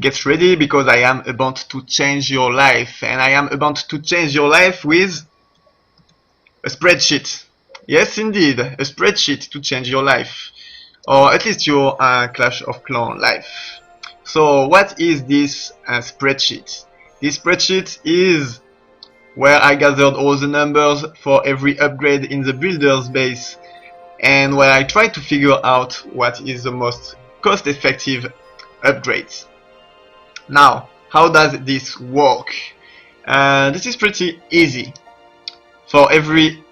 Get ready, because I am about to change your life, and I am about to change your life with a spreadsheet. Yes, indeed, a spreadsheet to change your life, or at least your Clash of Clans life. So what is this spreadsheet? This spreadsheet is where I gathered all the numbers for every upgrade in the builder's base, and where I try to figure out what is the most cost-effective upgrades. Now, how does this work? This is pretty easy. For every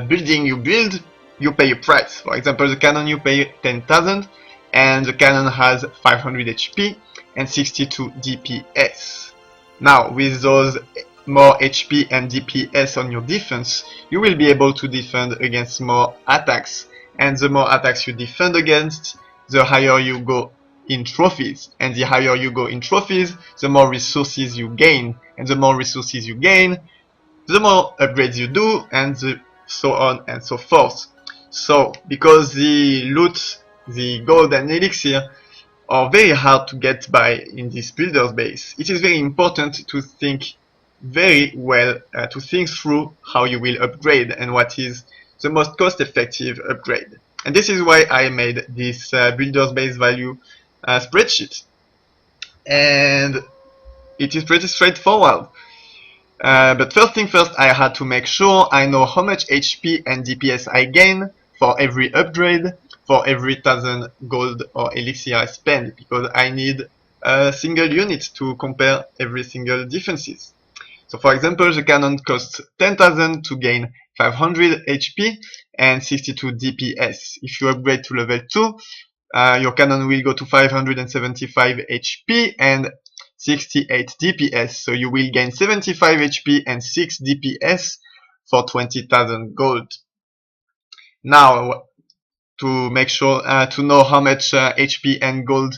building you build, you pay a price. For example, the cannon you pay 10,000, and the cannon has 500 HP and 62 DPS. Now, with those more HP and DPS on your defense, you will be able to defend against more attacks, and the more attacks you defend against, the higher you go in trophies, and the higher you go in trophies, the more resources you gain, and the more resources you gain, the more upgrades you do, and so on and so forth. So, because the loot, the gold and elixir are very hard to get by in this builder's base, it is very important to think very well, to think through how you will upgrade and what is the most cost-effective upgrade. And this is why I made this builder's base value spreadsheet. And it is pretty straightforward. But first thing first, I had to make sure I know how much HP and DPS I gain for every upgrade, for every 1000 gold or elixir I spend, because I need a single unit to compare every single defenses. So for example, the cannon costs 10,000 to gain 500 HP and 62 DPS. If you upgrade to level 2, your cannon will go to 575 HP and 68 DPS, so you will gain 75 HP and 6 DPS for 20,000 gold. Now, to make sure to know how much HP and gold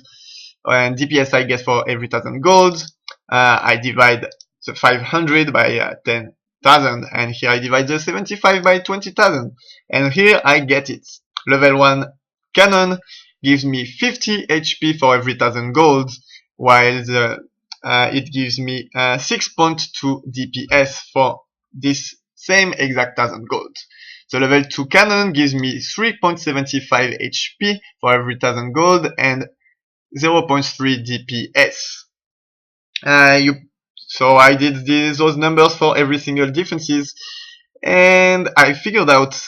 and DPS I get for every 1000 gold, I divide the 500 by 10,000, and here I divide the 75 by 20,000, and here I get it. Level 1 cannon gives me 50 HP for every 1000 gold, while it gives me 6.2 DPS for this same exact 1000 gold. The level 2 cannon gives me 3.75 HP for every 1000 gold and 0.3 DPS. So I did those numbers for every single defenses, and I figured out,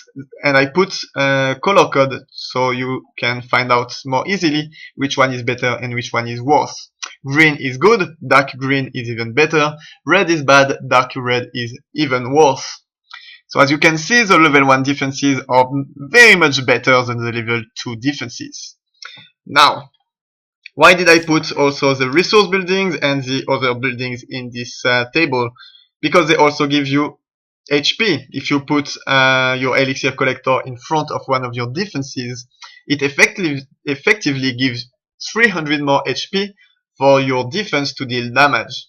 and I put color code so you can find out more easily which one is better and which one is worse. Green is good, dark green is even better, red is bad, dark red is even worse. So as you can see, the level 1 defenses are very much better than the level 2 defenses. Now, why did I put also the resource buildings and the other buildings in this table? Because they also give you HP. If you put your elixir collector in front of one of your defenses, it effectively gives 300 more HP for your defense to deal damage.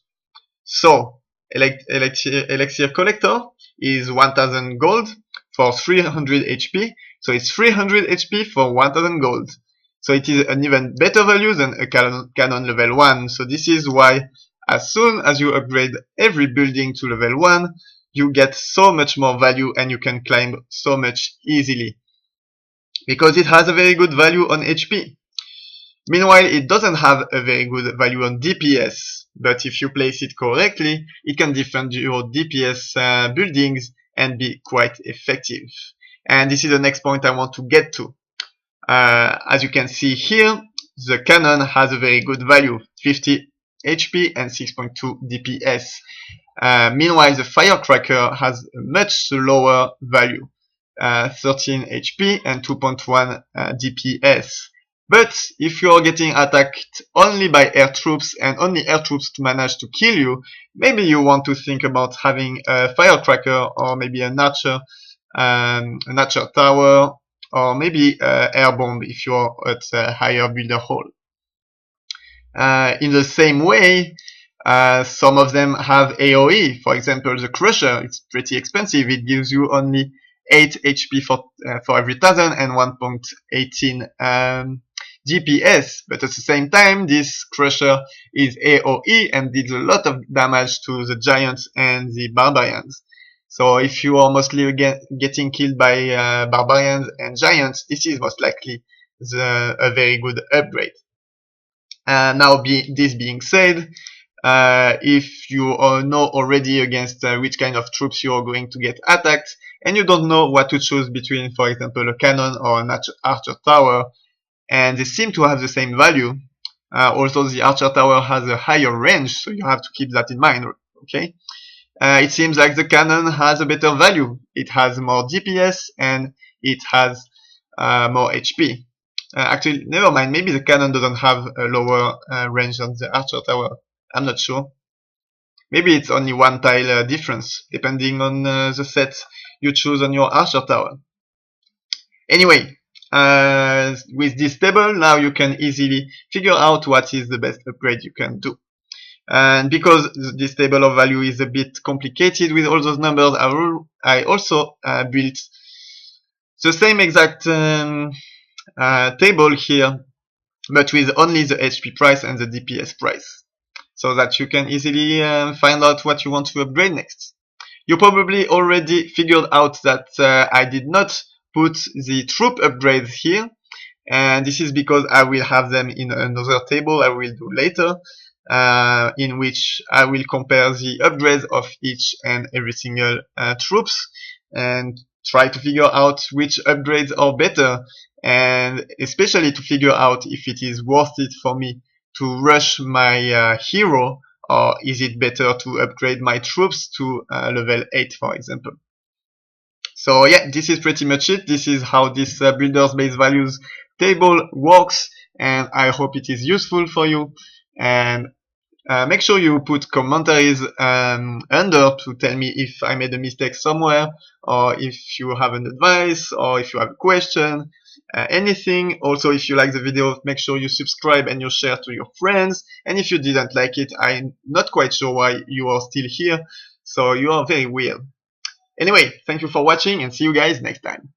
So, elixir collector is 1000 gold for 300 HP, so it's 300 HP for 1000 gold. So it is an even better value than a cannon level 1. So this is why as soon as you upgrade every building to level 1, you get so much more value and you can climb so much easily, because it has a very good value on HP. Meanwhile, it doesn't have a very good value on DPS, but if you place it correctly, it can defend your DPS buildings and be quite effective. And this is the next point I want to get to. As you can see here, the cannon has a very good value, 50 HP and 6.2 DPS. Meanwhile, the firecracker has a much lower value, 13 HP and 2.1 DPS. But if you're getting attacked only by air troops and only air troops manage to kill you, maybe you want to think about having a firecracker or maybe an archer tower, or maybe air bomb if you're at a higher builder hall. In the same way, some of them have AoE. For example, the crusher, it's pretty expensive. It gives you only 8 HP for every 1000 and 1.18 DPS, but at the same time this crusher is AoE and did a lot of damage to the giants and the barbarians. So if you are mostly getting killed by barbarians and giants, this is most likely a very good upgrade. Now this being said, if you know already against which kind of troops you are going to get attacked, and you don't know what to choose between, for example, a cannon or an archer tower, and they seem to have the same value, although the archer tower has a higher range, so you have to keep that in mind, okay? It seems like the cannon has a better value. It has more DPS and it has more HP. Actually, never mind, maybe the cannon doesn't have a lower range than the archer tower. I'm not sure. Maybe it's only one tile difference, depending on the set you choose on your archer tower. Anyway, with this table, now you can easily figure out what is the best upgrade you can do. And because this table of value is a bit complicated with all those numbers, I also built the same exact table here, but with only the HP price and the DPS price, so that you can easily find out what you want to upgrade next. You probably already figured out that I did not put the troop upgrades here, and this is because I will have them in another table I will do later, in which I will compare the upgrades of each and every single troops and try to figure out which upgrades are better, and especially to figure out if it is worth it for me to rush my hero, or is it better to upgrade my troops to level 8, for example. So yeah, this is pretty much it. This is how this builders base values table works, and I hope it is useful for you. And make sure you put commentaries under to tell me if I made a mistake somewhere, or if you have an advice, or if you have a question, anything. Also, if you like the video, make sure you subscribe and you share to your friends. And if you didn't like it, I'm not quite sure why you are still here, so you are very weird. Anyway, thank you for watching and see you guys next time.